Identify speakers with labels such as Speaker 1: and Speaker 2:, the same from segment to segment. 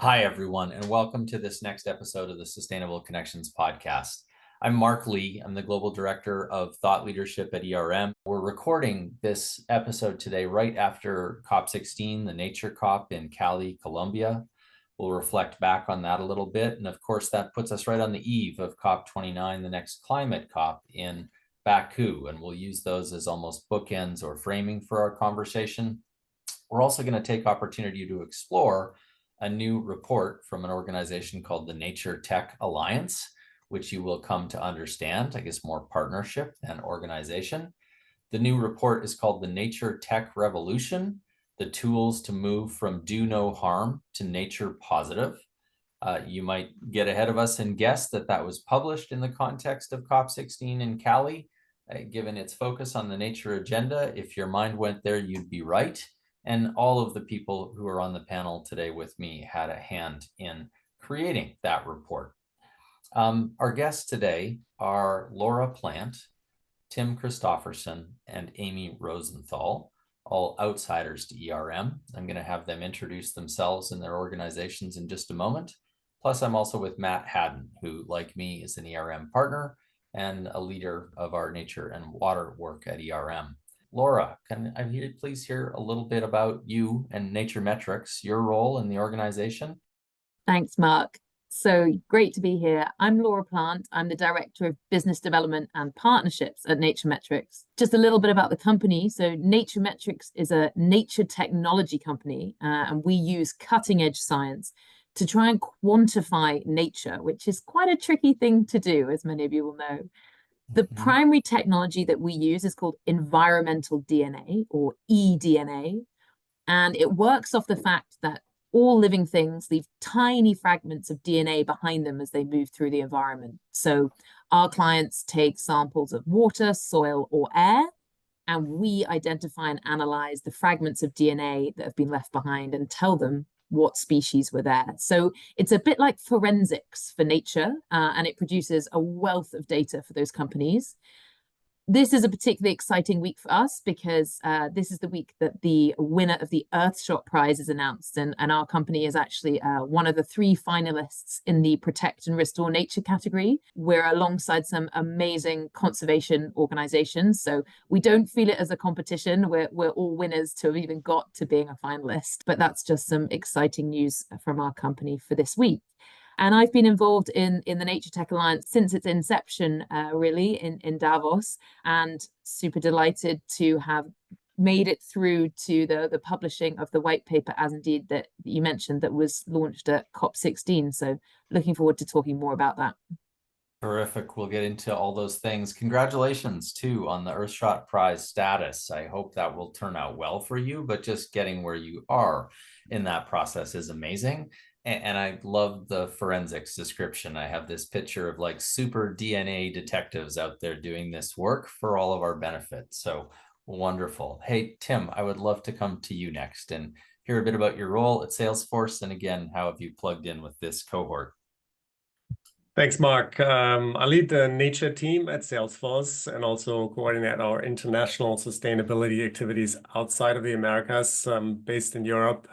Speaker 1: Hi, everyone, and welcome to this next episode of the Sustainable Connections podcast. I'm Mark Lee. I'm the Global Director of Thought Leadership at ERM. We're recording this episode today right after COP16, the Nature COP in Cali, Colombia. We'll reflect back on that a little bit. And of course, that puts us right on the eve of COP29, the next climate COP in Baku. And we'll use those as almost bookends or framing for our conversation. We're also going to take opportunity to explore a new report from an organization called the NatureTech Alliance, which you will come to understand, I guess more partnership than organization. The new report is called the NatureTech Revolution, the tools to move from do no harm to nature positive. You might get ahead of us and guess that that was published in the context of COP16 in Cali. Given its focus on the nature agenda, if your mind went there, you'd be right. And all of the people who are on the panel today with me had a hand in creating that report. Our guests today are Laura Plant, Tim Christofferson, and Amy Rosenthal, all outsiders to ERM. I'm going to have them introduce themselves and their organizations in just a moment. Plus, I'm also with Matt Haddon, who, like me, is an ERM partner and a leader of our nature and water work at ERM. Laura, can I please hear a little bit about you and NatureMetrics, your role in the organization?
Speaker 2: Thanks, Mark. So great to be here. I'm Laura Plant. I'm the Director of Business Development and Partnerships at NatureMetrics. Just a little bit about the company. So NatureMetrics is a nature technology company, and we use cutting-edge science to try and quantify nature, which is quite a tricky thing to do, as many of you will know. The primary technology that we use is called environmental DNA, or eDNA, and it works off the fact that all living things leave tiny fragments of DNA behind them as they move through the environment. So our clients take samples of water, soil, or air, and we identify and analyze the fragments of DNA that have been left behind and tell them what species were there. So it's a bit like forensics for nature, and it produces a wealth of data for those companies. This is a particularly exciting week for us because this is the week that the winner of the Earthshot Prize is announced, and our company is actually one of the 3 finalists in the Protect and Restore Nature category. We're alongside some amazing conservation organizations, so we don't feel it as a competition. We're all winners to have even got to being a finalist, but that's just some exciting news from our company for this week. And I've been involved in the NatureTech Alliance since its inception, really, in Davos, and super delighted to have made it through to the publishing of the white paper, as indeed that you mentioned, that was launched at COP16. So looking forward to talking more about that.
Speaker 1: Terrific. We'll get into all those things. Congratulations, too, on the Earthshot Prize status. I hope that will turn out well for you, but just getting where you are in that process is amazing. And I love the forensics description. I have this picture of like super DNA detectives out there doing this work for all of our benefit. So wonderful. Hey, Tim, I would love to come to you next and hear a bit about your role at Salesforce. And again, how have you plugged in with this cohort?
Speaker 3: Thanks, Mark. I lead the nature team at Salesforce and also coordinate our international sustainability activities outside of the Americas, based in Europe.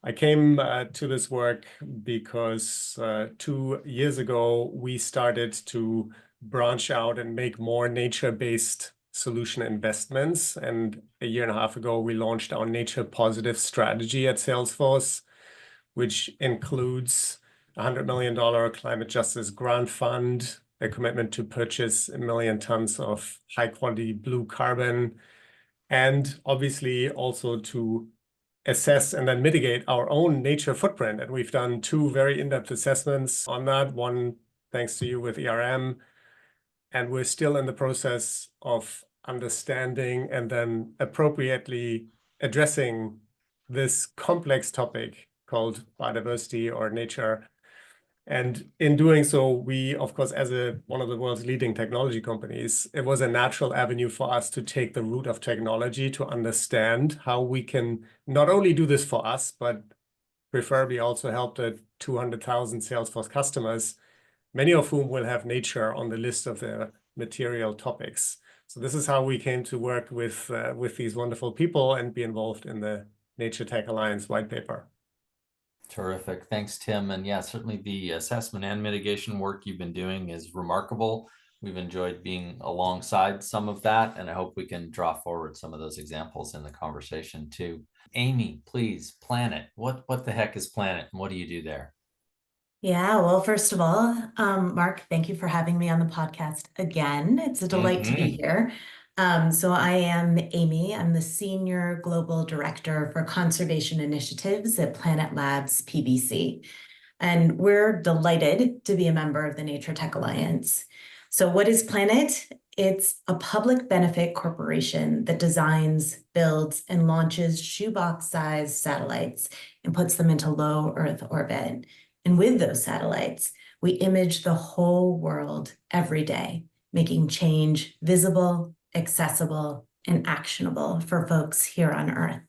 Speaker 3: I came to this work because 2 years ago, we started to branch out and make more nature-based solution investments. And a year and a half ago, we launched our Nature Positive strategy at Salesforce, which includes a $100 million climate justice grant fund, a commitment to purchase 1 million tons of high-quality blue carbon, and obviously also to assess and then mitigate our own nature footprint. And we've done 2 very in-depth assessments on that, one thanks to you with ERM. And we're still in the process of understanding and then appropriately addressing this complex topic called biodiversity or nature. And in doing so, we, of course, as one of the world's leading technology companies, it was a natural avenue for us to take the root of technology to understand how we can not only do this for us, but preferably also help the 200,000 Salesforce customers, many of whom will have nature on the list of their material topics. So this is how we came to work with these wonderful people and be involved in the NatureTech Alliance white paper.
Speaker 1: Terrific. Thanks, Tim. And yeah, certainly the assessment and mitigation work you've been doing is remarkable. We've enjoyed being alongside some of that, and I hope we can draw forward some of those examples in the conversation too. Amy, please, Planet. What the heck is Planet, and what do you do there?
Speaker 4: Yeah, well, first of all, Mark, thank you for having me on the podcast again. It's a delight to be here. So I am Amy. I'm the Senior Global Director for Conservation Initiatives at Planet Labs PBC. And we're delighted to be a member of the NatureTech Alliance. So what is Planet? It's a public benefit corporation that designs, builds, and launches shoebox-sized satellites and puts them into low Earth orbit. And with those satellites, we image the whole world every day, making change visible, accessible, and actionable for folks here on Earth.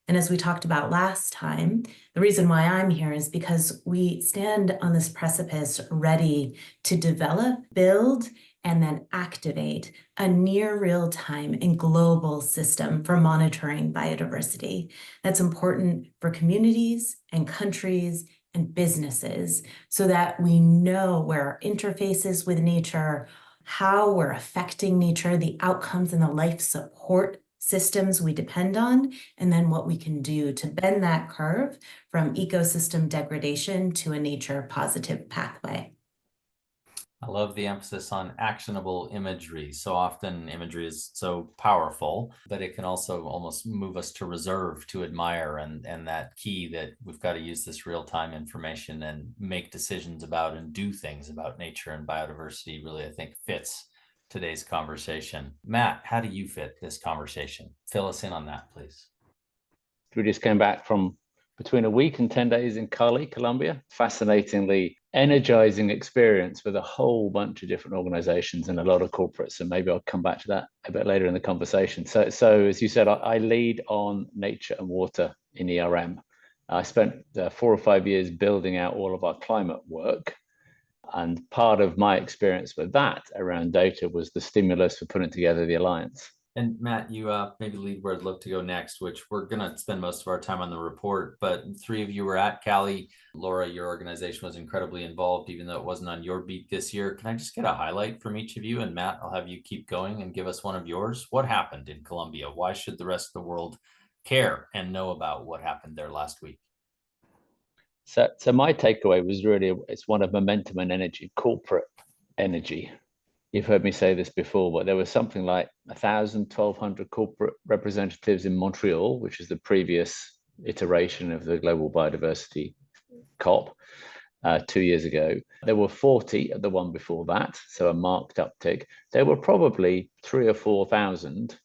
Speaker 4: And as we talked about last time, the reason why I'm here is because we stand on this precipice ready to develop, build, and then activate a near real-time and global system for monitoring biodiversity. That's important for communities and countries and businesses so that we know where our interfaces with nature, how we're affecting nature, the outcomes and the life support systems we depend on, and then what we can do to bend that curve from ecosystem degradation to a nature positive pathway.
Speaker 1: I love the emphasis on actionable imagery. So often imagery is so powerful, but it can also almost move us to reserve, to admire, and that key that we've got to use this real-time information and make decisions about and do things about nature and biodiversity really, I think, fits today's conversation. Matt, how do you fit this conversation? Fill us in on that, please.
Speaker 5: We just came back from between a week and 10 days in Cali, Colombia. Fascinatingly energizing experience with a whole bunch of different organizations and a lot of corporates. And maybe I'll come back to that a bit later in the conversation. So as you said, I lead on nature and water in ERM. I spent 4 or 5 years building out all of our climate work. And part of my experience with that around data was the stimulus for putting together the Alliance.
Speaker 1: And Matt, you maybe lead where I'd love to go next, which we're going to spend most of our time on the report, but 3 of you were at Cali. Laura, your organization was incredibly involved, even though it wasn't on your beat this year. Can I just get a highlight from each of you? And Matt, I'll have you keep going and give us one of yours. What happened in Colombia? Why should the rest of the world care and know about what happened there last week?
Speaker 5: So my takeaway was really, it's one of momentum and energy, corporate energy. You've heard me say this before, but there was something like 1,000, 1,200 corporate representatives in Montreal, which is the previous iteration of the Global Biodiversity COP 2 years ago. There were 40 at the one before that, so a marked uptick. There were probably 3,000 or 4,000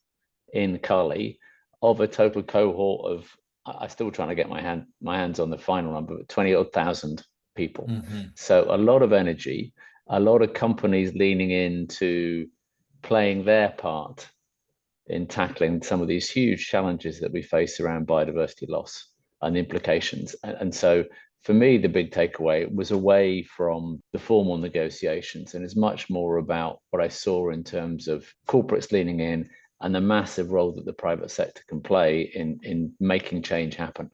Speaker 5: in Cali of a total cohort of, I'm still trying to get my hands on the final number, but 20,000 people. So a lot of energy. A lot of companies leaning into playing their part in tackling some of these huge challenges that we face around biodiversity loss and the implications. And so for me, the big takeaway was away from the formal negotiations and is much more about what I saw in terms of corporates leaning in and the massive role that the private sector can play in making change happen.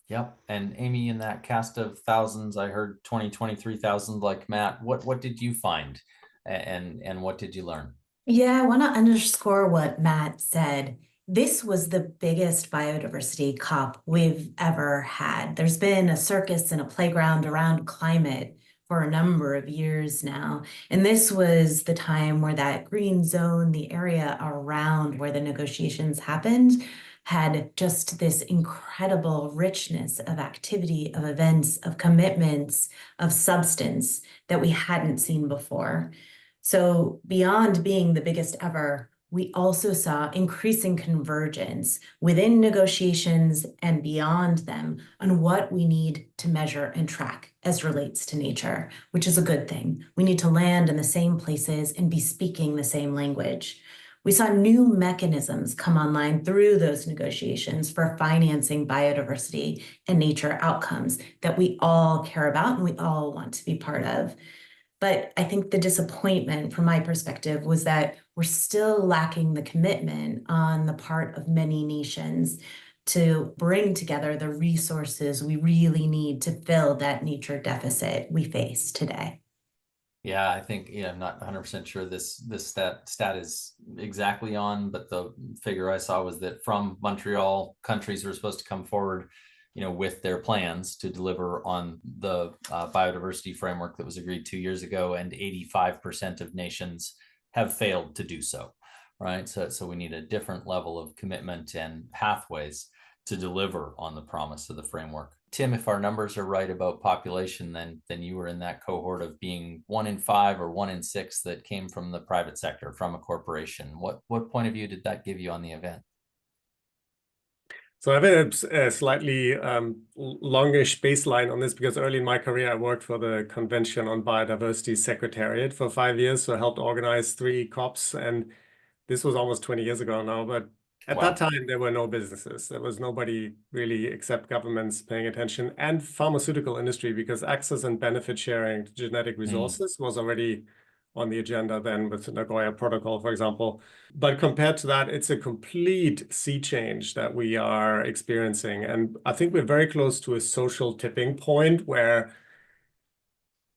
Speaker 1: Yep. And Amy, in that cast of thousands, I heard 20, 23,000 like Matt. What did you find and what did you learn?
Speaker 4: Yeah, I want to underscore what Matt said. This was the biggest biodiversity COP we've ever had. There's been a circus and a playground around climate for a number of years now. And this was the time where that green zone, the area around where the negotiations happened, had just this incredible richness of activity, of events, of commitments, of substance that we hadn't seen before. So beyond being the biggest ever, we also saw increasing convergence within negotiations and beyond them on what we need to measure and track as relates to nature, which is a good thing. We need to land in the same places and be speaking the same language. We saw new mechanisms come online through those negotiations for financing biodiversity and nature outcomes that we all care about and we all want to be part of. But I think the disappointment from my perspective was that we're still lacking the commitment on the part of many nations to bring together the resources we really need to fill that nature deficit we face today.
Speaker 1: Yeah, I think, I'm not 100% sure this stat is exactly on, but the figure I saw was that from Montreal, countries were supposed to come forward, with their plans to deliver on the biodiversity framework that was agreed 2 years ago, and 85% of nations have failed to do so, right? So we need a different level of commitment and pathways to deliver on the promise of the framework. Tim, if our numbers are right about population, then you were in that cohort of being 1 in 5 or 1 in 6 that came from the private sector, from a corporation. What point of view did that give you on the event?
Speaker 3: So I have a slightly longish baseline on this, because early in my career, I worked for the Convention on Biodiversity Secretariat for 5 years. So I helped organize 3 COPs, and this was almost 20 years ago now, but at that time, there were no businesses. There was nobody really except governments paying attention, and pharmaceutical industry, because access and benefit sharing to genetic resources was already on the agenda then with the Nagoya Protocol, for example. But compared to that, it's a complete sea change that we are experiencing. And I think we're very close to a social tipping point where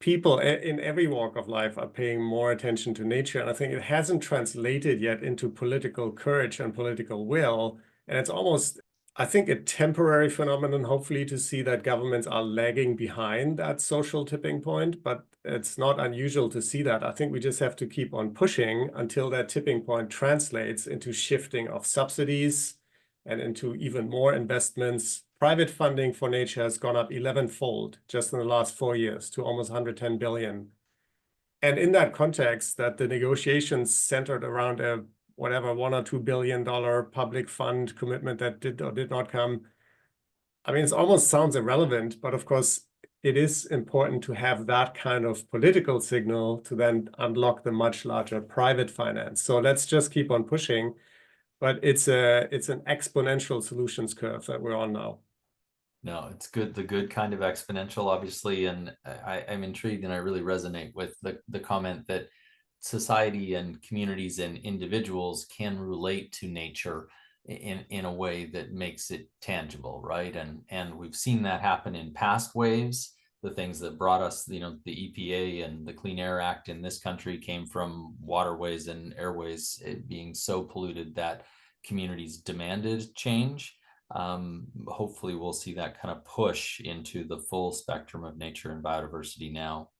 Speaker 3: people in every walk of life are paying more attention to nature. And I think it hasn't translated yet into political courage and political will. And it's almost, I think, a temporary phenomenon, hopefully, to see that governments are lagging behind that social tipping point. But it's not unusual to see that. I think we just have to keep on pushing until that tipping point translates into shifting of subsidies and into even more investments. Private funding for nature has gone up 11-fold just in the last 4 years to almost 110 billion. And in that context, that the negotiations centered around a whatever $1 or $2 billion public fund commitment that did or did not come. I mean, it almost sounds irrelevant, but of course, it is important to have that kind of political signal to then unlock the much larger private finance. So let's just keep on pushing. But it's an exponential solutions curve that we're on now.
Speaker 1: No, it's good, the good kind of exponential, obviously. And I'm intrigued, and I really resonate with the comment that society and communities and individuals can relate to nature in a way that makes it tangible, right? And we've seen that happen in past waves. The things that brought us, the EPA and the Clean Air Act in this country came from waterways and airways being so polluted that communities demanded change. Hopefully we'll see that kind of push into the full spectrum of nature and biodiversity now.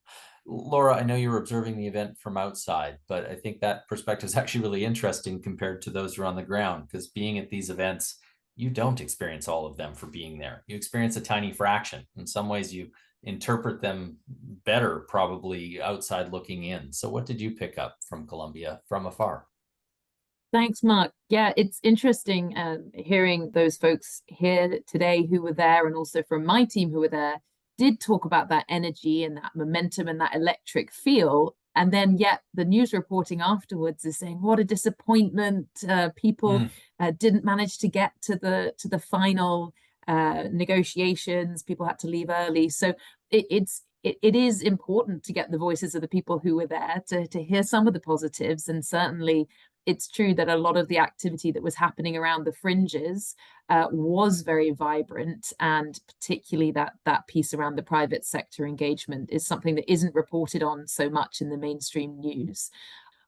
Speaker 1: Laura, I know you were observing the event from outside, but I think that perspective is actually really interesting compared to those who are on the ground, because being at these events, you don't experience all of them for being there. You experience a tiny fraction. In some ways, you interpret them better, probably outside looking in. So what did you pick up from Colombia from afar?
Speaker 2: Thanks, Mark. Yeah, it's interesting hearing those folks here today who were there, and also from my team who were there, did talk about that energy and that momentum and that electric feel. And then yet the news reporting afterwards is saying, what a disappointment. People didn't manage to get to the final negotiations. People had to leave early. So it is important to get the voices of the people who were there to hear some of the positives. And certainly it's true that a lot of the activity that was happening around the fringes was very vibrant, and particularly that piece around the private sector engagement is something that isn't reported on so much in the mainstream news.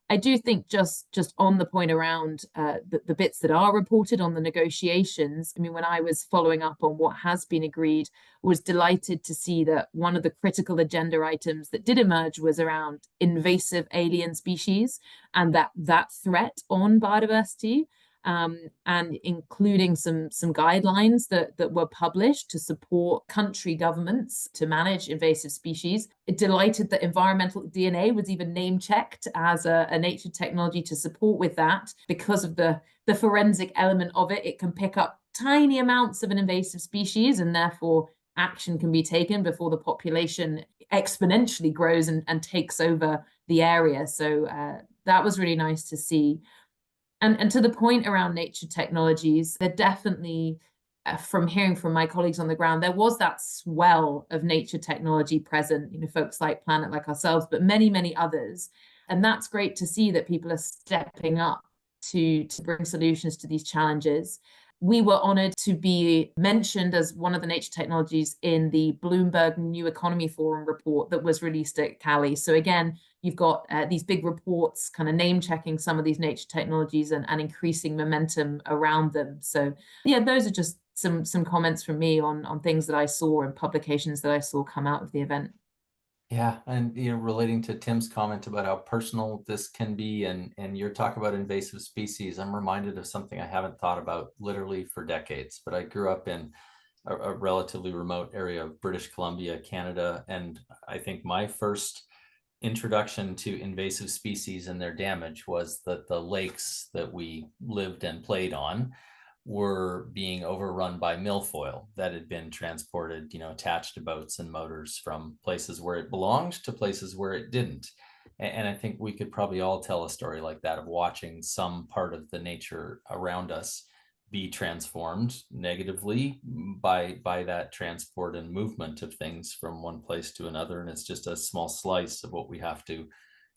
Speaker 2: I do think just on the point around the bits that are reported on the negotiations, I mean, when I was following up on what has been agreed, was delighted to see that one of the critical agenda items that did emerge was around invasive alien species and that threat on biodiversity. And including some guidelines that were published to support country governments to manage invasive species. It delighted that environmental DNA was even name checked as a nature technology to support with that, because of the forensic element of it. It can pick up tiny amounts of an invasive species, and therefore action can be taken before the population exponentially grows and takes over the area. So that was really nice to see. And to the point around nature technologies, they're definitely, from hearing from my colleagues on the ground, there was that swell of nature technology present, folks like Planet, like ourselves, but many, many others. And that's great to see that people are stepping up to bring solutions to these challenges. We were honored to be mentioned as one of the nature technologies in the Bloomberg New Economy Forum report that was released at Cali. So again, you've got these big reports kind of name checking some of these nature technologies and increasing momentum around them. So yeah, those are just some comments from me on things that I saw and publications that I saw come out of the event.
Speaker 1: Yeah, and relating to Tim's comment about how personal this can be, and your talk about invasive species, I'm reminded of something I haven't thought about literally for decades. But I grew up in a relatively remote area of British Columbia, Canada, and I think my first introduction to invasive species and their damage was that the lakes that we lived and played on were being overrun by milfoil that had been transported, attached to boats and motors from places where it belonged to places where it didn't. And I think we could probably all tell a story like that of watching some part of the nature around us be transformed negatively by that transport and movement of things from one place to another. And it's just a small slice of what we have to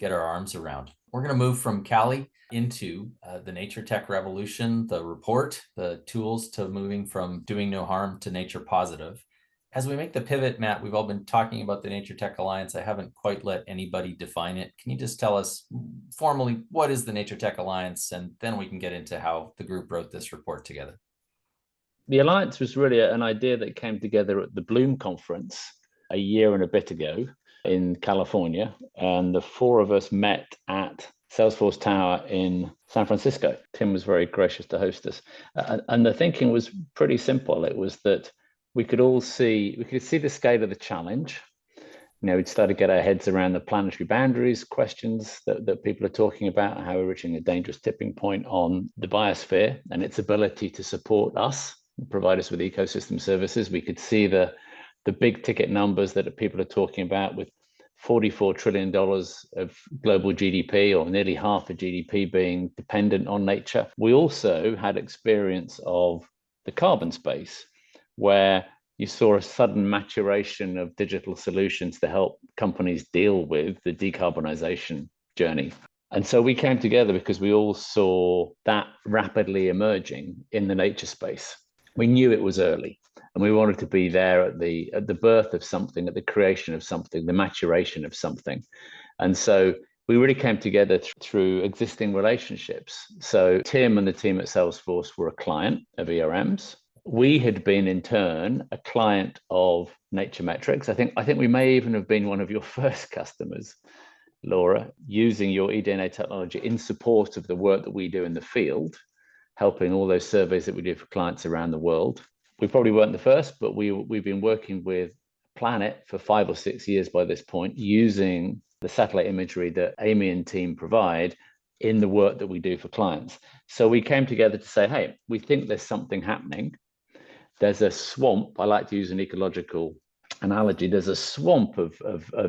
Speaker 1: get our arms around. We're going to move from Cali into the Nature Tech Revolution, the report, the tools to moving from doing no harm to nature positive. As we make the pivot, Matt, we've all been talking about the NatureTech Alliance. I haven't quite let anybody define it. Can you just tell us formally what is the NatureTech Alliance, and then we can get into how the group wrote this report together?
Speaker 5: The Alliance was really an idea that came together at the Bloom conference a year and a bit ago in California, and the four of us met at Salesforce Tower in San Francisco. Tim was very gracious to host us. And the thinking was pretty simple. It was that we could see the scale of the challenge. We'd start to get our heads around the planetary boundaries questions that people are talking about, how we're reaching a dangerous tipping point on the biosphere and its ability to support us, provide us with ecosystem services. We could see the big ticket numbers that people are talking about, with $44 trillion of global GDP, or nearly half of GDP, being dependent on nature. We also had experience of the carbon space, where you saw a sudden maturation of digital solutions to help companies deal with the decarbonization journey. And so we came together because we all saw that rapidly emerging in the nature space. We knew it was early, and we wanted to be there at the birth of something, at the creation of something, the maturation of something. And so we really came together through existing relationships. So Tim and the team at Salesforce were a client of ERM's. We had been, in turn, a client of NatureMetrics. I think we may even have been one of your first customers, Laura, using your eDNA technology in support of the work that we do in the field, helping all those surveys that we do for clients around the world. We probably weren't the first, but we've been working with Planet for 5 or 6 years by this point, using the satellite imagery that Amy and team provide in the work that we do for clients. So we came together to say, hey, we think there's something happening. There's a swamp. I like to use an ecological analogy. There's a swamp of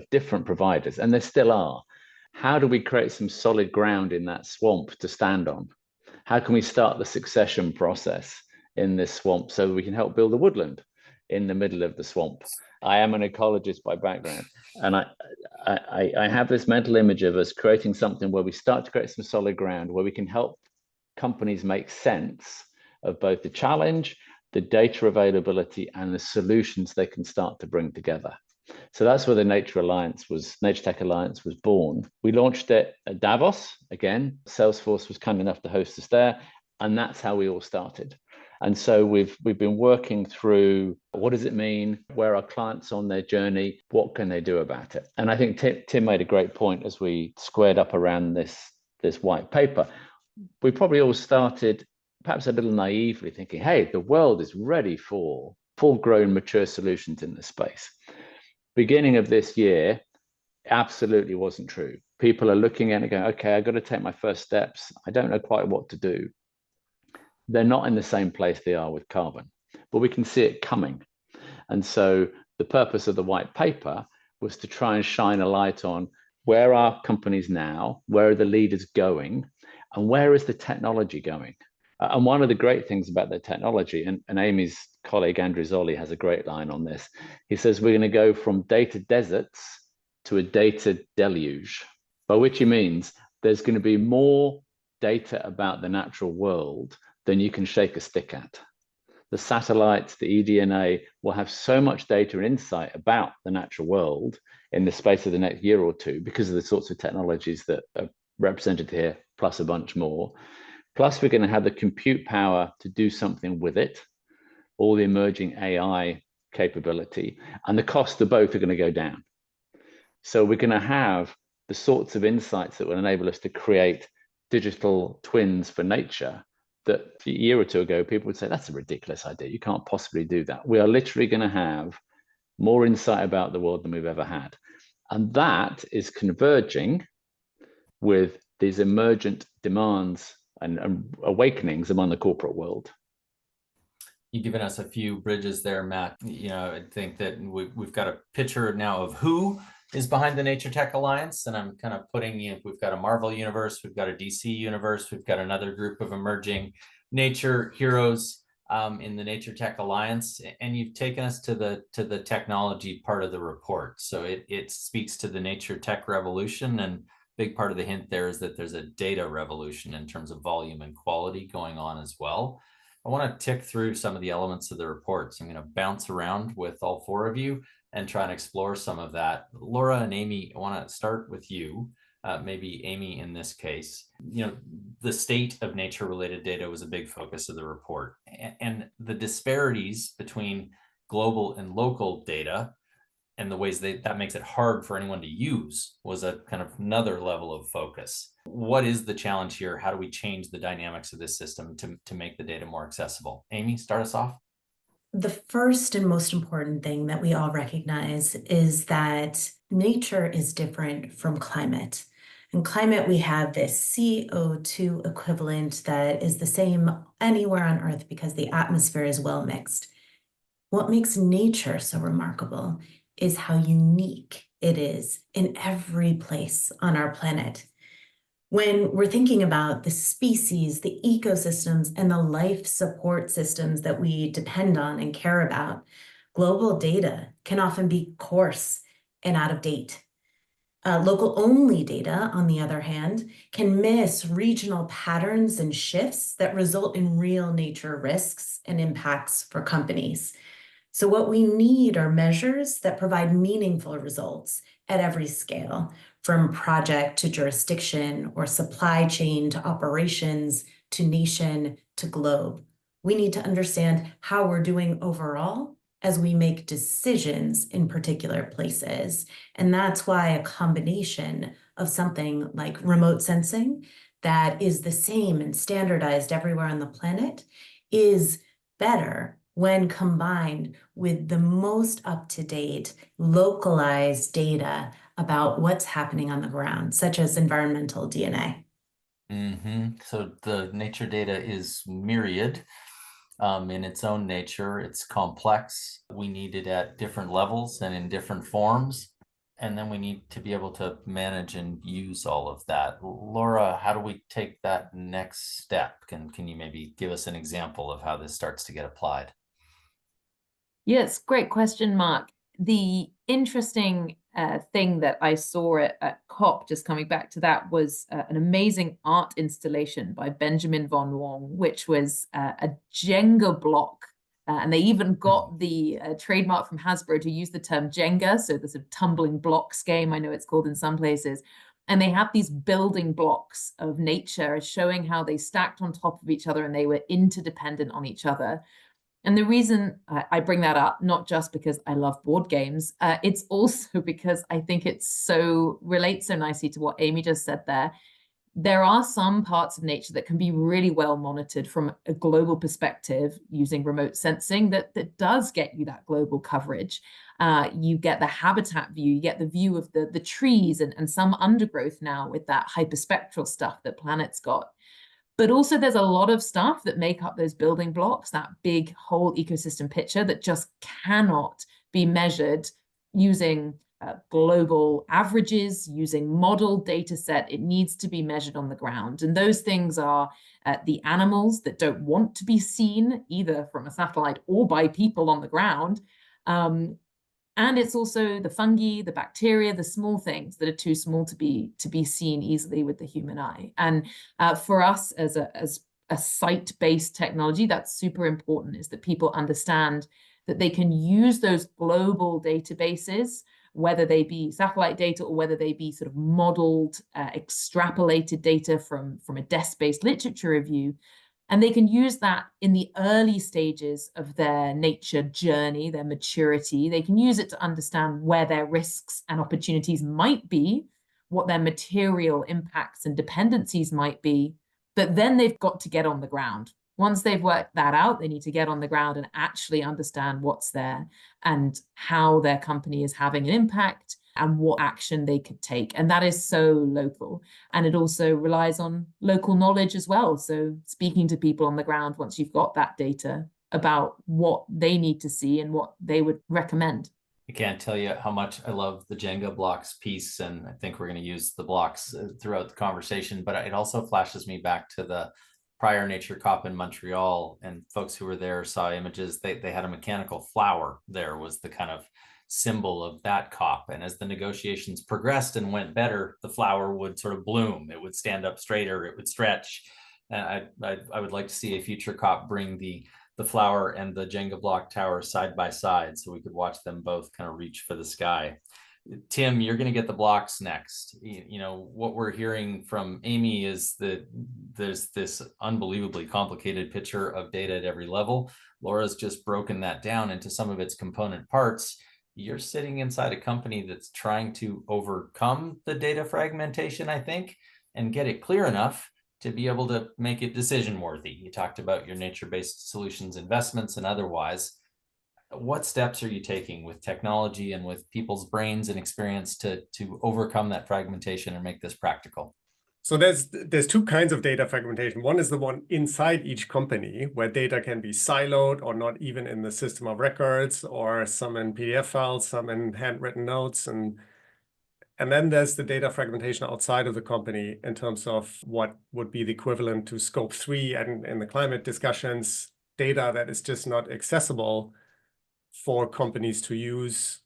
Speaker 5: different providers, and there still are. How do we create some solid ground in that swamp to stand on? How can we start the succession process in this swamp so we can help build a woodland in the middle of the swamp? I am an ecologist by background, and I have this mental image of us creating something where we start to create some solid ground, where we can help companies make sense of both the challenge, the data availability, and the solutions they can start to bring together. So that's where the NatureTech Alliance was born. We launched it at Davos. Again, Salesforce was kind enough to host us there, and that's how we all started. And so we've been working through, what does it mean? Where are clients on their journey? What can they do about it? And I think Tim made a great point as we squared up around this white paper. We probably all started perhaps a little naively thinking, hey, the world is ready for full-grown, mature solutions in this space. Beginning of this year, absolutely wasn't true. People are looking at it going, okay, I've got to take my first steps. I don't know quite what to do. They're not in the same place they are with carbon, but we can see it coming. And so the purpose of the white paper was to try and shine a light on where are companies now, where are the leaders going, and where is the technology going? And one of the great things about the technology, and Amy's colleague Andrew Zolli has a great line on this. He says, we're going to go from data deserts to a data deluge, by which he means there's going to be more data about the natural world than you can shake a stick at. The satellites, the eDNA will have so much data and insight about the natural world in the space of the next year or two because of the sorts of technologies that are represented here, plus a bunch more. Plus, we're going to have the compute power to do something with it, all the emerging AI capability, and the cost of both are going to go down. So we're going to have the sorts of insights that will enable us to create digital twins for nature that a year or two ago, people would say, that's a ridiculous idea. You can't possibly do that. We are literally going to have more insight about the world than we've ever had. And that is converging with these emergent demands and awakenings among the corporate world.
Speaker 1: You've given us a few bridges there, Matt. You know, I think that we've got a picture now of who is behind the NatureTech Alliance, and I'm kind of putting, you know, we've got a Marvel universe, we've got a DC universe, we've got another group of emerging nature heroes in the NatureTech Alliance, and you've taken us to the technology part of the report. So it speaks to the nature tech revolution, and big part of the hint there is that there's a data revolution in terms of volume and quality going on as well. I want to tick through some of the elements of the report. So I'm going to bounce around with all four of you and try and explore some of that. Laura and Amy, I want to start with you. Maybe Amy in this case. You know, the state of nature-related data was a big focus of the report, and the disparities between global and local data and the ways that makes it hard for anyone to use was a kind of another level of focus. What is the challenge here? How do we change the dynamics of this system to make the data more accessible? Amy, start us off.
Speaker 4: The first and most important thing that we all recognize is that nature is different from climate. In climate, we have this CO2 equivalent that is the same anywhere on Earth because the atmosphere is well mixed. What makes nature so remarkable is how unique it is in every place on our planet. When we're thinking about the species, the ecosystems, and the life support systems that we depend on and care about, global data can often be coarse and out of date. Local-only data, on the other hand, can miss regional patterns and shifts that result in real nature risks and impacts for companies. So what we need are measures that provide meaningful results at every scale, from project to jurisdiction or supply chain to operations to nation to globe. We need to understand how we're doing overall as we make decisions in particular places. And that's why a combination of something like remote sensing that is the same and standardized everywhere on the planet is better when combined with the most up-to-date, localized data about what's happening on the ground, such as environmental DNA.
Speaker 1: So the nature data is myriad in its own nature. It's complex. We need it at different levels and in different forms. And then we need to be able to manage and use all of that. Laura, how do we take that next step? Can you maybe give us an example of how this starts to get applied?
Speaker 2: Yes, great question, Mark. The interesting thing that I saw at COP, just coming back to that, was an amazing art installation by Benjamin von Wong, which was a Jenga block. And they even got the trademark from Hasbro to use the term Jenga, so the sort of tumbling blocks game, I know it's called in some places. And they have these building blocks of nature showing how they stacked on top of each other and they were interdependent on each other. And the reason I bring that up, not just because I love board games, it's also because I think it relates so nicely to what Amy just said there. There are some parts of nature that can be really well monitored from a global perspective using remote sensing that does get you that global coverage. You get the habitat view, you get the view of the trees and some undergrowth now with that hyperspectral stuff that Planet's got. But also there's a lot of stuff that make up those building blocks, that big whole ecosystem picture that just cannot be measured using global averages, using model data set. It needs to be measured on the ground. And those things are the animals that don't want to be seen either from a satellite or by people on the ground. And it's also the fungi, the bacteria, the small things that are too small to be seen easily with the human eye. And for us as a site-based technology, that's super important, is that people understand that they can use those global databases, whether they be satellite data or whether they be sort of modeled, extrapolated data from a desk-based literature review. And they can use that in the early stages of their nature journey, their maturity. They can use it to understand where their risks and opportunities might be, what their material impacts and dependencies might be. But then they've got to get on the ground. Once they've worked that out, they need to get on the ground and actually understand what's there and how their company is having an impact and what action they could take. And that is so local. And it also relies on local knowledge as well. So speaking to people on the ground once you've got that data about what they need to see and what they would recommend.
Speaker 1: I can't tell you how much I love the Jenga blocks piece, and I think we're going to use the blocks throughout the conversation, but it also flashes me back to the prior Nature COP in Montreal, and folks who were there saw images. They had a mechanical flower there, was the kind of symbol of that COP. And as the negotiations progressed and went better, the flower would sort of bloom. It would stand up straighter, it would stretch. And I would like to see a future COP bring the flower and the Jenga block tower side by side so we could watch them both kind of reach for the sky. Tim, you're going to get the blocks next. You know, what we're hearing from Amy is that there's this unbelievably complicated picture of data at every level. Laura's just broken that down into some of its component parts. You're sitting inside a company that's trying to overcome the data fragmentation, I think, and get it clear enough to be able to make it decision worthy. You talked about your nature-based solutions investments and otherwise. What steps are you taking with technology and with people's brains and experience to overcome that fragmentation and make this practical?
Speaker 3: So there's two kinds of data fragmentation. One is the one inside each company where data can be siloed or not even in the system of records, or some in PDF files, some in handwritten notes. And then there's the data fragmentation outside of the company in terms of what would be the equivalent to scope 3 and in the climate discussions, data that is just not accessible for companies to use,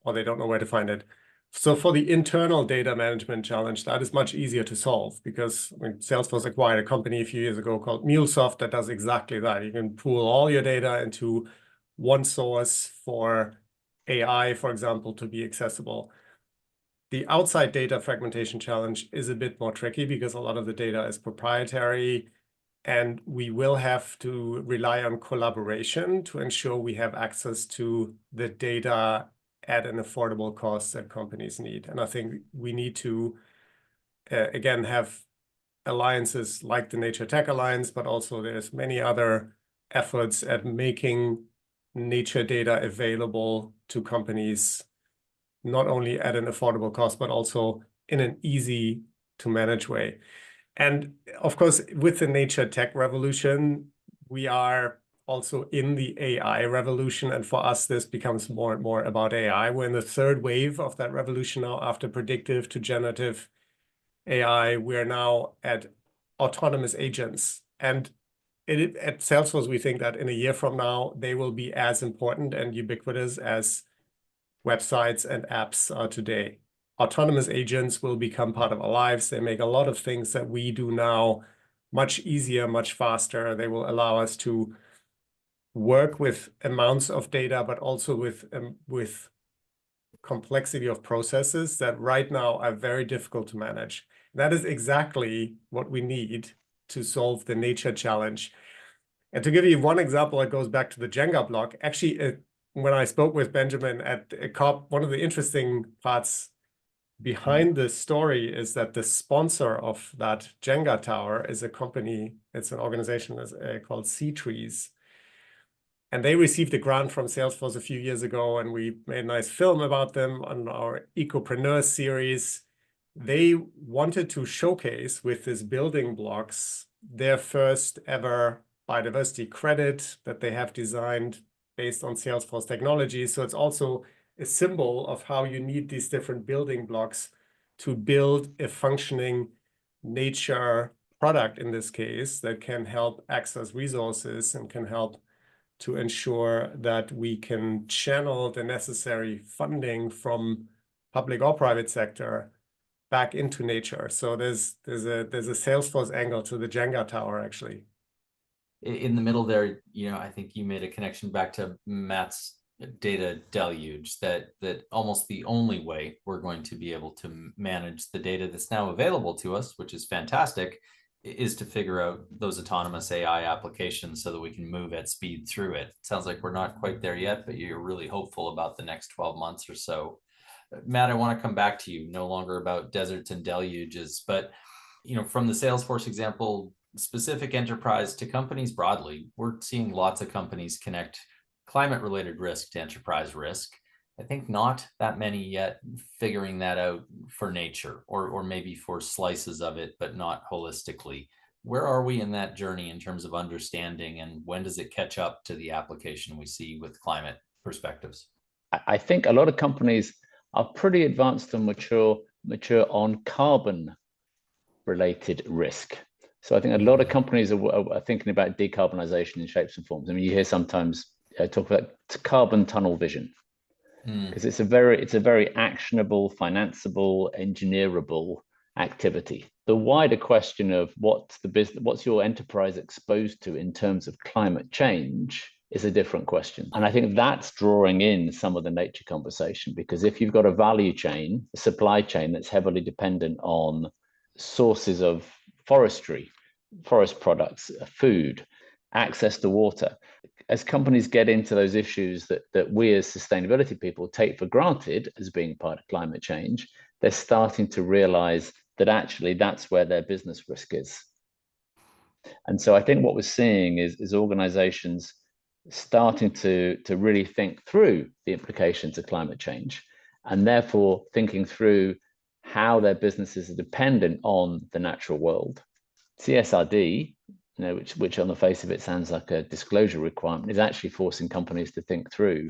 Speaker 3: or they don't know where to find it. So for the internal data management challenge, that is much easier to solve, because Salesforce acquired a company a few years ago called MuleSoft that does exactly that. You can pool all your data into one source for AI, for example, to be accessible. The outside data fragmentation challenge is a bit more tricky because a lot of the data is proprietary, and we will have to rely on collaboration to ensure we have access to the data at an affordable cost that companies need. And I think we need to, again, have alliances like the NatureTech Alliance, but also there's many other efforts at making nature data available to companies, not only at an affordable cost, but also in an easy to manage way. And of course, with the nature tech revolution, we are also in the AI revolution. And for us, this becomes more and more about AI. We're in the third wave of that revolution now. After predictive to generative AI, we're now at autonomous agents. And at Salesforce, we think that in a year from now, they will be as important and ubiquitous as websites and apps are today. Autonomous agents will become part of our lives. They make a lot of things that we do now much easier, much faster. They will allow us to work with amounts of data, but also with complexity of processes that right now are very difficult to manage. That is exactly what we need to solve the nature challenge. And to give you one example, it goes back to the Jenga block. Actually, when I spoke with Benjamin at a COP, one of the interesting parts behind the story is that the sponsor of that Jenga tower is a company, it's an organization called Sea Trees. And they received a grant from Salesforce a few years ago, and we made a nice film about them on our Ecopreneur series. They wanted to showcase with these building blocks their first ever biodiversity credit that they have designed based on Salesforce technology. So it's also a symbol of how you need these different building blocks to build a functioning nature product, in this case, that can help access resources and can help to ensure that we can channel the necessary funding from public or private sector back into nature. So there's a Salesforce angle to the Jenga tower, actually.
Speaker 1: In the middle there, I think you made a connection back to Matt's data deluge, that almost the only way we're going to be able to manage the data that's now available to us, which is fantastic, is to figure out those autonomous AI applications so that we can move at speed through it. Sounds like we're not quite there yet, but you're really hopeful about the next 12 months or so. Matt, I want to come back to you, no longer about deserts and deluges, but from the Salesforce example, specific enterprise to companies broadly, we're seeing lots of companies connect climate-related risk to enterprise risk. I think not that many yet figuring that out for nature, or maybe for slices of it, but not holistically. Where are we in that journey in terms of understanding, and when does it catch up to the application we see with climate perspectives?
Speaker 5: I think a lot of companies are pretty advanced and mature on carbon-related risk. So I think a lot of companies are thinking about decarbonization in shapes and forms. I mean, you hear sometimes talk about carbon tunnel vision, because it's a very actionable, financeable, engineerable activity. The wider question of what's your enterprise exposed to in terms of climate change is a different question. And I think that's drawing in some of the nature conversation, because if you've got a value chain, a supply chain that's heavily dependent on sources of forestry, forest products, food, access to water, as companies get into those issues that we as sustainability people take for granted as being part of climate change, they're starting to realize that actually that's where their business risk is. And so I think what we're seeing is organizations starting to really think through the implications of climate change, and therefore thinking through how their businesses are dependent on the natural world. CSRD, which on the face of it sounds like a disclosure requirement, is actually forcing companies to think through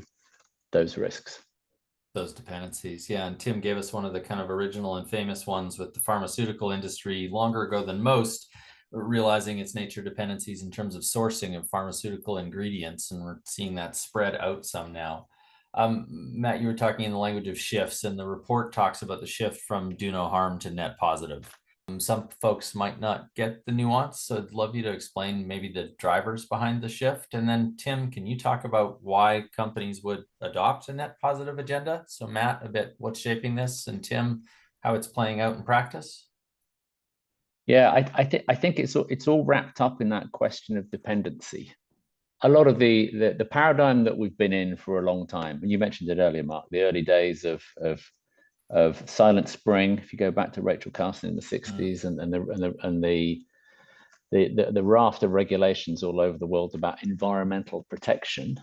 Speaker 5: those risks.
Speaker 1: Those dependencies, yeah. And Tim gave us one of the kind of original and famous ones with the pharmaceutical industry longer ago than most, realizing its nature dependencies in terms of sourcing of pharmaceutical ingredients, and we're seeing that spread out some now. Matt, you were talking in the language of shifts, and the report talks about the shift from do no harm to net positive. Some folks might not get the nuance, so I'd love you to explain maybe the drivers behind the shift. And then Tim, can you talk about why companies would adopt a net positive agenda? So Matt, a bit what's shaping this, and Tim, how it's playing out in practice?
Speaker 5: Yeah, I think it's all wrapped up in that question of dependency. A lot of the paradigm that we've been in for a long time, and you mentioned it earlier, Mark, the early days of Silent Spring. If you go back to Rachel Carson in the 60s, and the raft of regulations all over the world about environmental protection,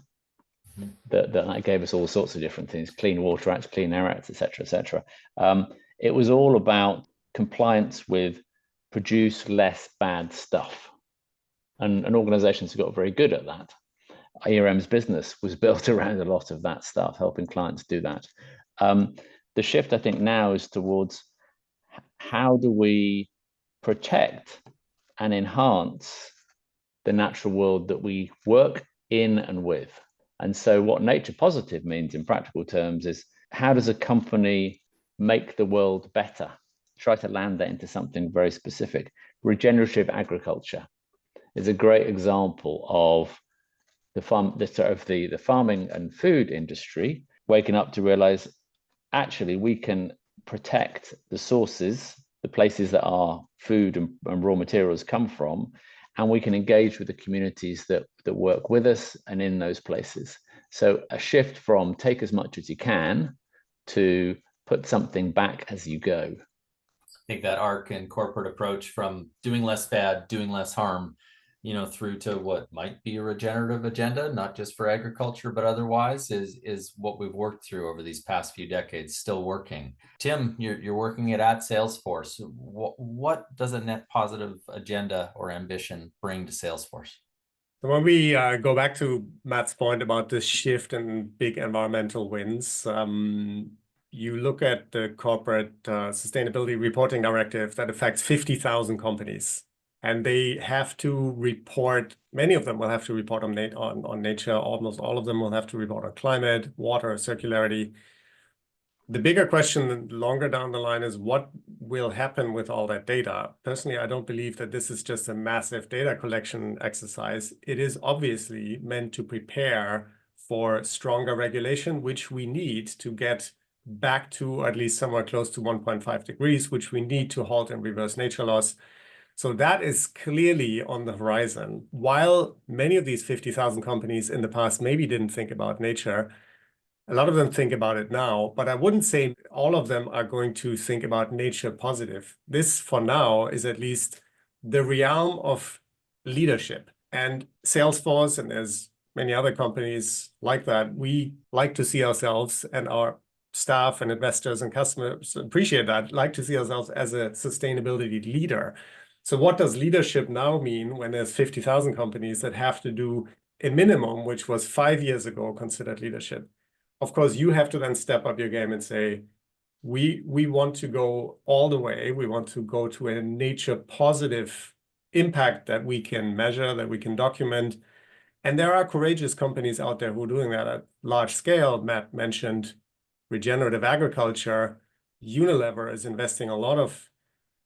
Speaker 5: that gave us all sorts of different things: Clean Water Act, Clean Air Act, etc., etc. It was all about compliance with produce less bad stuff, and organizations have got very good at that. ERM's business was built around a lot of that stuff, helping clients do that. The shift, I think, now is towards how do we protect and enhance the natural world that we work in and with. And so what nature positive means in practical terms is, how does a company make the world better? Try to land that into something very specific. Regenerative agriculture is a great example of the farming and food industry waking up to realize, actually, we can protect the sources, the places that our food and raw materials come from, and we can engage with the communities that work with us and in those places. So a shift from take as much as you can to put something back as you go.
Speaker 1: I think that arc and corporate approach from doing less bad, doing less harm, through to what might be a regenerative agenda, not just for agriculture, but otherwise, is what we've worked through over these past few decades, still working. Tim, you're working it at Salesforce. What does a net positive agenda or ambition bring to Salesforce?
Speaker 3: When we go back to Matt's point about this shift and big environmental wins, you look at the corporate sustainability reporting directive that affects 50,000 companies. And they have to report, many of them will have to report on nature, almost all of them will have to report on climate, water, circularity. The bigger question longer down the line is what will happen with all that data? Personally, I don't believe that this is just a massive data collection exercise. It is obviously meant to prepare for stronger regulation, which we need to get back to at least somewhere close to 1.5 degrees, which we need to halt and reverse nature loss. So that is clearly on the horizon. While many of these 50,000 companies in the past maybe didn't think about nature, a lot of them think about it now, but I wouldn't say all of them are going to think about nature positive. This, for now, is at least the realm of leadership. And Salesforce, and there's many other companies like that, we like to see ourselves, and our staff and investors and customers appreciate that, like to see ourselves as a sustainability leader. So what does leadership now mean when there's 50,000 companies that have to do a minimum, which was 5 years ago considered leadership? Of course, you have to then step up your game and say, we want to go all the way. We want to go to a nature positive impact that we can measure, that we can document. And there are courageous companies out there who are doing that at large scale. Matt mentioned regenerative agriculture. Unilever is investing a lot of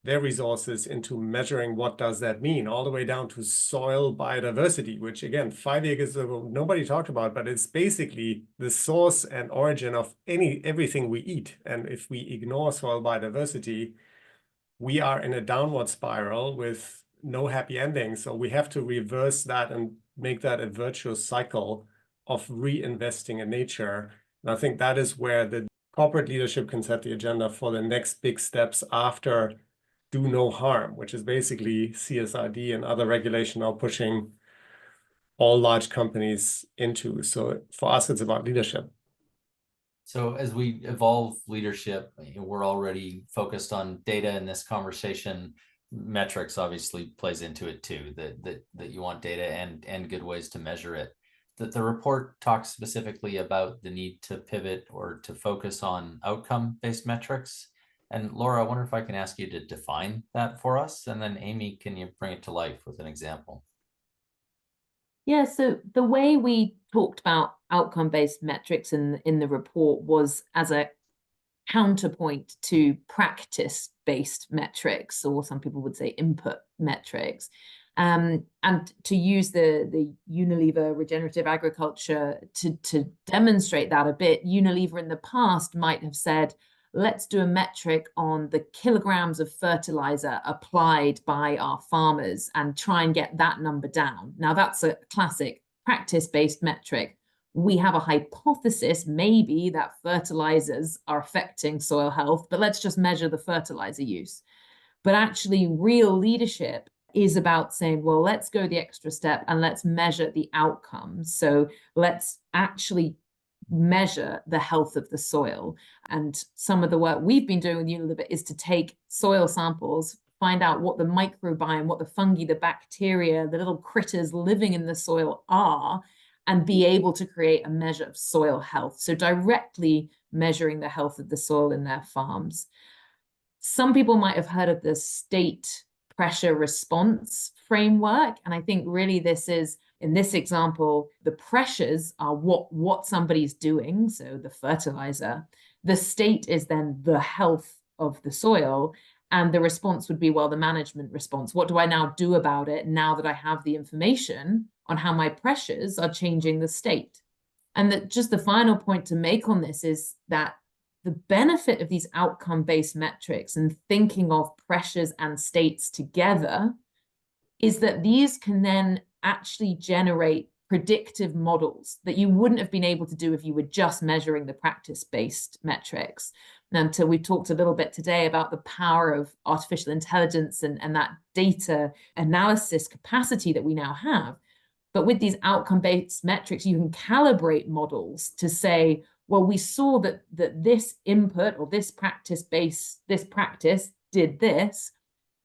Speaker 3: their resources into measuring what does that mean, all the way down to soil biodiversity, which again, 5 years ago, nobody talked about, but it's basically the source and origin of everything we eat. And if we ignore soil biodiversity, we are in a downward spiral with no happy ending. So we have to reverse that and make that a virtuous cycle of reinvesting in nature. And I think that is where the corporate leadership can set the agenda for the next big steps after do no harm, which is basically CSRD and other regulation are pushing all large companies into. So for us, it's about leadership.
Speaker 1: So as we evolve leadership, we're already focused on data in this conversation. Metrics obviously plays into it too, that you want data and good ways to measure it. That the report talks specifically about the need to pivot or to focus on outcome-based metrics. And Laura, I wonder if I can ask you to define that for us. And then Amy, can you bring it to life with an example?
Speaker 2: Yeah, so the way we talked about outcome-based metrics in the report was as a counterpoint to practice-based metrics, or some people would say input metrics. And to use the Unilever regenerative agriculture to demonstrate that a bit, Unilever in the past might have said, let's do a metric on the kilograms of fertilizer applied by our farmers and try and get that number down. Now, that's a classic practice-based metric. We have a hypothesis, maybe, that fertilizers are affecting soil health, but let's just measure the fertilizer use. But actually, real leadership is about saying, well, let's go the extra step and let's measure the outcomes. So let's actually measure the health of the soil. And some of the work we've been doing with Unilever is to take soil samples, find out what the microbiome, what the fungi, the bacteria, the little critters living in the soil are, and be able to create a measure of soil health. So directly measuring the health of the soil in their farms. Some people might have heard of the state pressure response framework. And I think really this is, in this example, the pressures are what somebody's doing, so the fertilizer. The state is then the health of the soil, and the response would be, well, the management response. What do I now do about it now that I have the information on how my pressures are changing the state? And that just the final point to make on this is that the benefit of these outcome-based metrics and thinking of pressures and states together is that these can then actually generate predictive models that you wouldn't have been able to do if you were just measuring the practice-based metrics. And we talked a little bit today about the power of artificial intelligence and that data analysis capacity that we now have. But with these outcome-based metrics, you can calibrate models to say, well, we saw that this input or this practice did this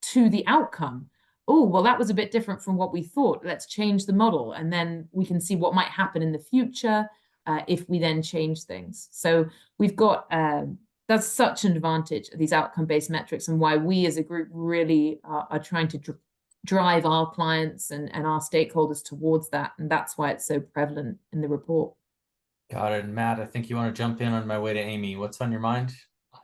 Speaker 2: to the outcome. Oh, well, that was a bit different from what we thought. Let's change the model. And then we can see what might happen in the future if we then change things. So we've got, that's such an advantage of these outcome-based metrics, and why we as a group really are trying to drive our clients and our stakeholders towards that. And that's why it's so prevalent in the report.
Speaker 1: Got it. And Matt, I think you want to jump in on my way to Amy. What's on your mind?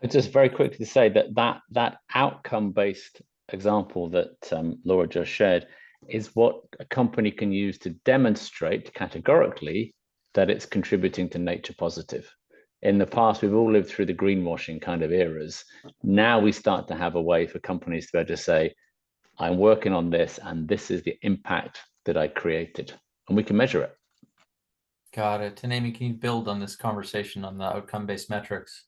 Speaker 5: Just very quickly to say that outcome-based example that Laura just shared is what a company can use to demonstrate categorically that it's contributing to nature positive. In the past, we've all lived through the greenwashing kind of eras. Now we start to have a way for companies to be able to say, I'm working on this, and this is the impact that I created, and we can measure it.
Speaker 1: Got it. And Amy, can you build on this conversation on the outcome-based metrics?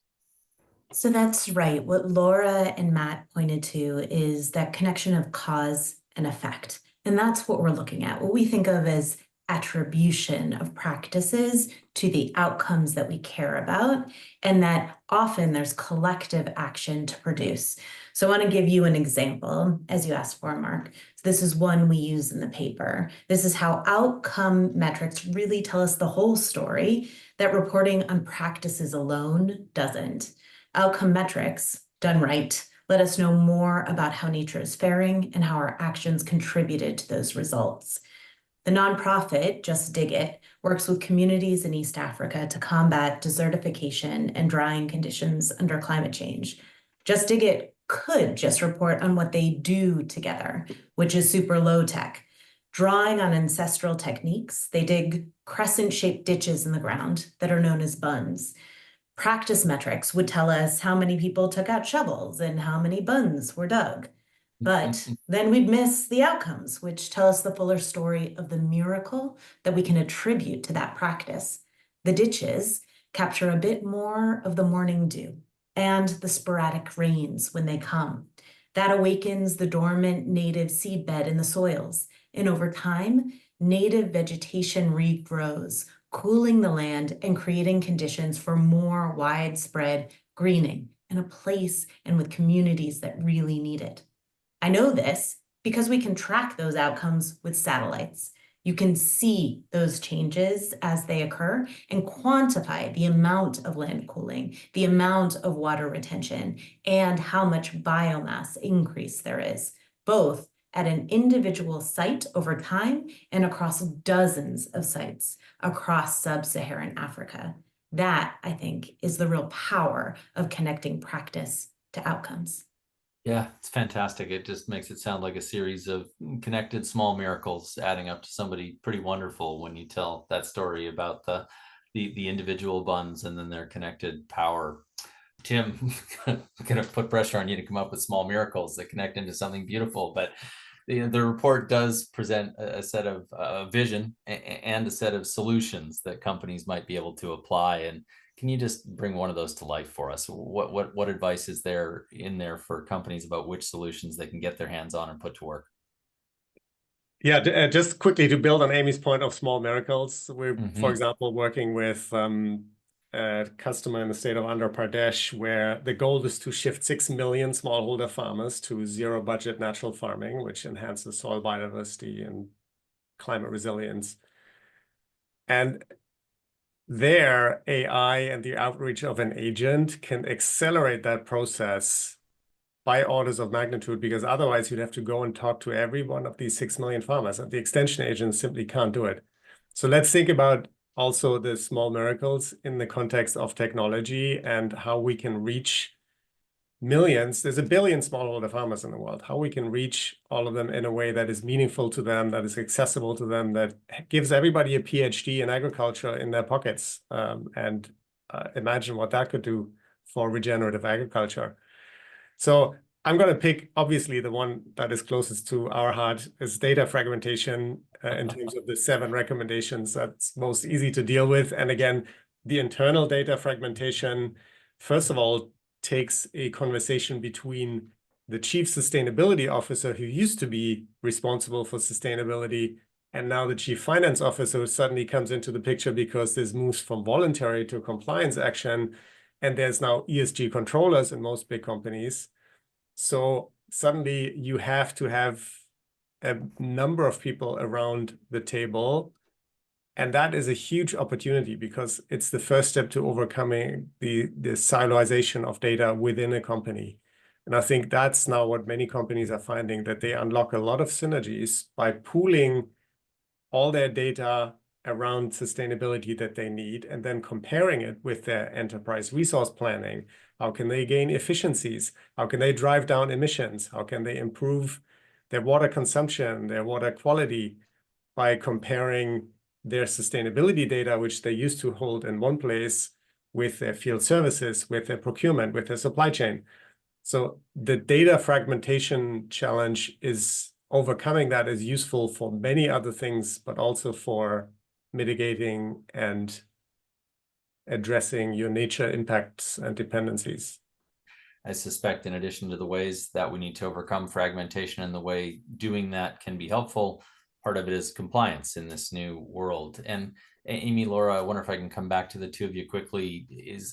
Speaker 4: So that's right. What Laura and Matt pointed to is that connection of cause and effect. And that's what we're looking at, what we think of as attribution of practices to the outcomes that we care about, and that often there's collective action to produce. So I want to give you an example, as you asked for, Mark. So this is one we use in the paper. This is how outcome metrics really tell us the whole story that reporting on practices alone doesn't. Outcome metrics, done right, let us know more about how nature is faring and how our actions contributed to those results. The nonprofit, Just Dig It, works with communities in East Africa to combat desertification and drying conditions under climate change. Just Dig It could just report on what they do together, which is super low tech. Drawing on ancestral techniques, they dig crescent-shaped ditches in the ground that are known as buns. Practice metrics would tell us how many people took out shovels and how many buns were dug. But then we'd miss the outcomes, which tell us the fuller story of the miracle that we can attribute to that practice. The ditches capture a bit more of the morning dew and the sporadic rains when they come. That awakens the dormant native seedbed in the soils. And over time, native vegetation regrows, cooling the land and creating conditions for more widespread greening in a place and with communities that really need it. I know this because we can track those outcomes with satellites. You can see those changes as they occur and quantify the amount of land cooling, the amount of water retention, and how much biomass increase there is, both at an individual site over time and across dozens of sites across sub-Saharan Africa. That, I think, is the real power of connecting practice to outcomes.
Speaker 1: Yeah, it's fantastic. It just makes it sound like a series of connected small miracles adding up to somebody pretty wonderful when you tell that story about the individual buns and then their connected power. Tim, I'm going to put pressure on you to come up with small miracles that connect into something beautiful, but the report does present a set of vision and a set of solutions that companies might be able to apply. And can you just bring one of those to life for us? What advice is there in there for companies about which solutions they can get their hands on and put to work?
Speaker 3: Yeah, just quickly to build on Amy's point of small miracles, we're, for example, working with a customer in the state of Andhra Pradesh, where the goal is to shift 6 million smallholder farmers to zero-budget natural farming, which enhances soil biodiversity and climate resilience. And their AI and the outreach of an agent can accelerate that process by orders of magnitude, because otherwise you'd have to go and talk to every one of these 6 million farmers, and the extension agents simply can't do it. So let's think about also the small miracles in the context of technology and how we can reach millions. There's 1 billion smallholder farmers in the world. How we can reach all of them in a way that is meaningful to them, that is accessible to them, that gives everybody a PhD in agriculture in their pockets. Imagine what that could do for regenerative agriculture. So I'm going to pick, obviously, the one that is closest to our heart is data fragmentation in terms of the 7 recommendations that's most easy to deal with. And again, the internal data fragmentation, first of all, takes a conversation between the chief sustainability officer, who used to be responsible for sustainability, and now the chief finance officer, who suddenly comes into the picture because this moves from voluntary to compliance action. And there's now ESG controllers in most big companies. So suddenly you have to have a number of people around the table. And that is a huge opportunity, because it's the first step to overcoming the siloization of data within a company. And I think that's now what many companies are finding, that they unlock a lot of synergies by pooling all their data around sustainability that they need and then comparing it with their enterprise resource planning. How can they gain efficiencies? How can they drive down emissions? How can they improve their water consumption, their water quality, by comparing their sustainability data, which they used to hold in one place, with their field services, with their procurement, with their supply chain. So the data fragmentation challenge is overcoming that is useful for many other things, but also for mitigating and addressing your nature impacts and dependencies.
Speaker 1: I suspect in addition to the ways that we need to overcome fragmentation and the way doing that can be helpful, part of it is compliance in this new world. And Amy, Laura, I wonder if I can come back to the two of you quickly.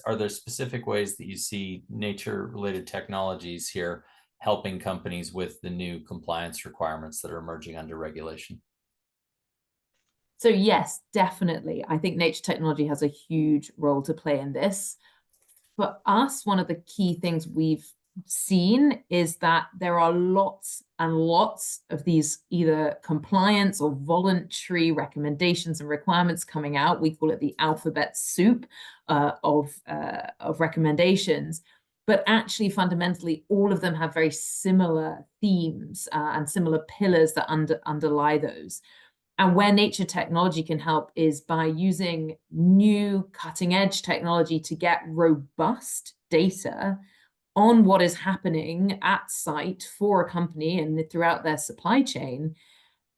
Speaker 1: Are there specific ways that you see nature-related technologies here helping companies with the new compliance requirements that are emerging under regulation?
Speaker 2: So yes, definitely. I think nature technology has a huge role to play in this. For us, one of the key things we've seen is that there are lots and lots of these either compliance or voluntary recommendations and requirements coming out. We call it the alphabet soup of recommendations. But actually, fundamentally, all of them have very similar themes and similar pillars that underlie those. And where nature technology can help is by using new cutting edge technology to get robust data on what is happening at site for a company and throughout their supply chain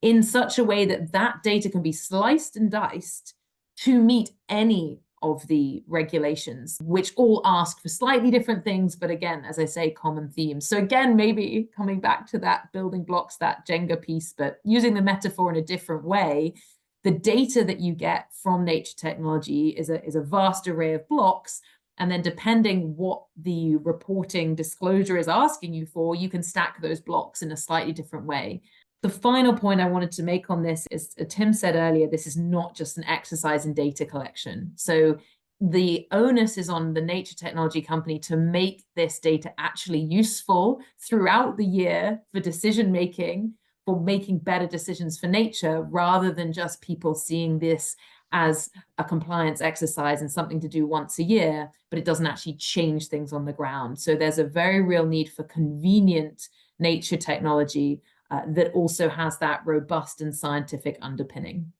Speaker 2: in such a way that that data can be sliced and diced to meet any of the regulations, which all ask for slightly different things, but again, as I say, common themes. So again, maybe coming back to that building blocks, that Jenga piece, but using the metaphor in a different way, the data that you get from nature technology is a vast array of blocks. And then depending what the reporting disclosure is asking you for, you can stack those blocks in a slightly different way. The final point I wanted to make on this is, Tim said earlier, this is not just an exercise in data collection. So the onus is on the nature technology company to make this data actually useful throughout the year for decision making, for making better decisions for nature, rather than just people seeing this as a compliance exercise and something to do once a year, but it doesn't actually change things on the ground. So there's a very real need for convenient nature technology that also has that robust and scientific underpinning.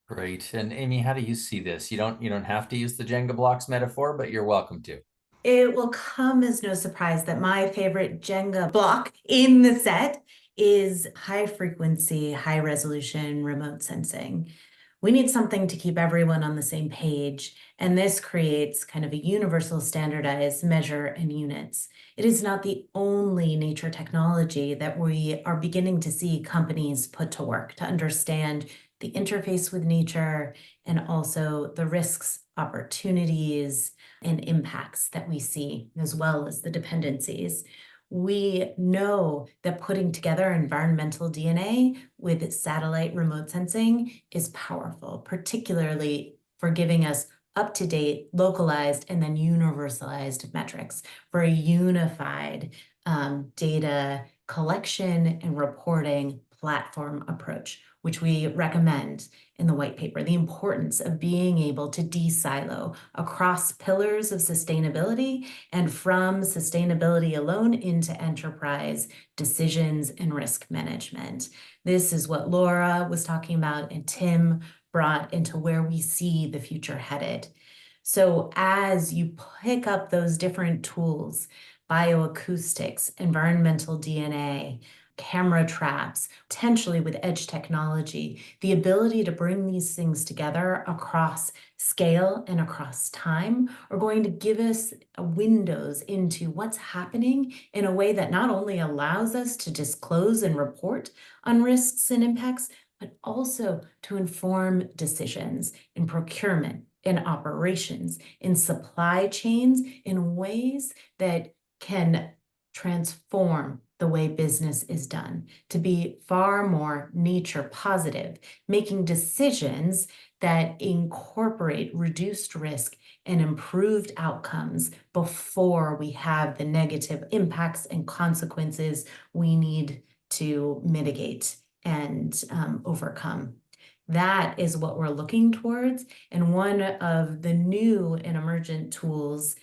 Speaker 1: Great. And Amy, how do you see this? You don't have to use the Jenga blocks metaphor, but you're welcome to.
Speaker 4: It will come as no surprise that my favorite Jenga block in the set is high frequency, high resolution remote sensing. We need something to keep everyone on the same page, and this creates kind of a universal standardized measure and units. It is not the only nature technology that we are beginning to see companies put to work to understand the interface with nature and also the risks, opportunities, and impacts that we see, as well as the dependencies. We know that putting together environmental DNA with satellite remote sensing is powerful, particularly for giving us up-to-date, localized, and then universalized metrics for a unified data collection and reporting platform approach, which we recommend in the white paper. The importance of being able to de-silo across pillars of sustainability and from sustainability alone into enterprise decisions and risk management. This is what Laura was talking about and Tim brought into where we see the future headed. So as you pick up those different tools, bioacoustics, environmental DNA, camera traps, potentially with edge technology, the ability to bring these things together across scale and across time are going to give us windows into what's happening in a way that not only allows us to disclose and report on risks and impacts, but also to inform decisions in procurement, in operations, in supply chains, in ways that can transform the way business is done, to be far more nature positive, making decisions that incorporate reduced risk and improved outcomes before we have the negative impacts and consequences we need to mitigate and overcome. That is what we're looking towards. And one of the new and emergent tools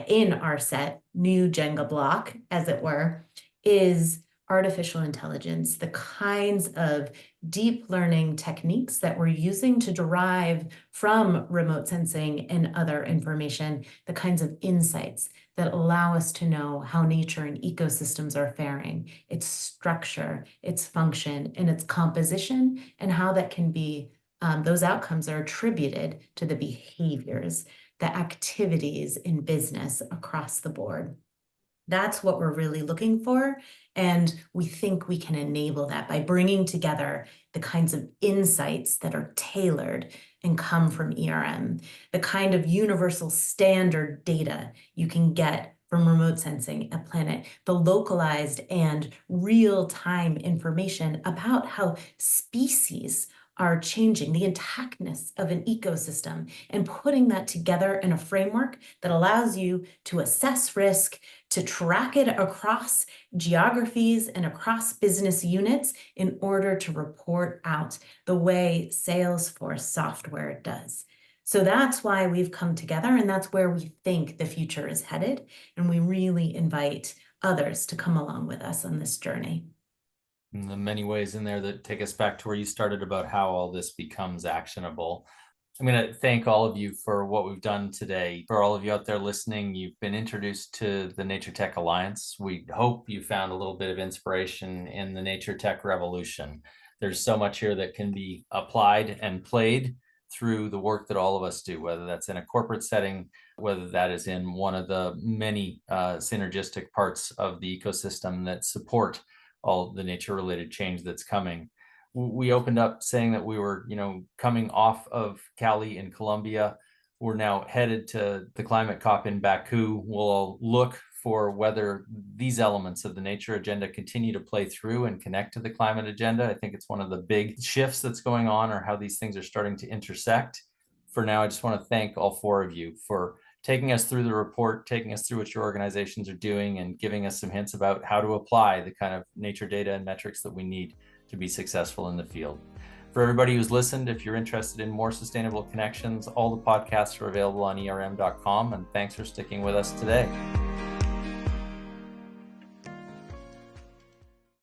Speaker 4: in our set, new Jenga block, as it were, is artificial intelligence, the kinds of deep learning techniques that we're using to derive from remote sensing and other information, the kinds of insights that allow us to know how nature and ecosystems are faring, its structure, its function, and its composition, and how that can be, those outcomes are attributed to the behaviors, the activities in business across the board. That's what we're really looking for. And we think we can enable that by bringing together the kinds of insights that are tailored and come from ERM, the kind of universal standard data you can get from remote sensing at Planet, the localized and real-time information about how species are changing, the intactness of an ecosystem, and putting that together in a framework that allows you to assess risk, to track it across geographies and across business units in order to report out the way Salesforce software does. So that's why we've come together, and that's where we think the future is headed. And we really invite others to come along with us on this journey.
Speaker 1: And the many ways in there that take us back to where you started about how all this becomes actionable. I'm going to thank all of you for what we've done today. For all of you out there listening, you've been introduced to the NatureTech Alliance. We hope you found a little bit of inspiration in the NatureTech revolution. There's so much here that can be applied and played through the work that all of us do, whether that's in a corporate setting, whether that is in one of the many synergistic parts of the ecosystem that support all the nature-related change that's coming. We opened up saying that we were, coming off of Cali in Colombia. We're now headed to the climate COP in Baku. We'll look for whether these elements of the nature agenda continue to play through and connect to the climate agenda. I think it's one of the big shifts that's going on, or how these things are starting to intersect. For now, I just want to thank all four of you for taking us through the report, taking us through what your organizations are doing, and giving us some hints about how to apply the kind of nature data and metrics that we need to be successful in the field. For everybody who's listened, if you're interested in more sustainable connections, all the podcasts are available on erm.com, and thanks for sticking with us today.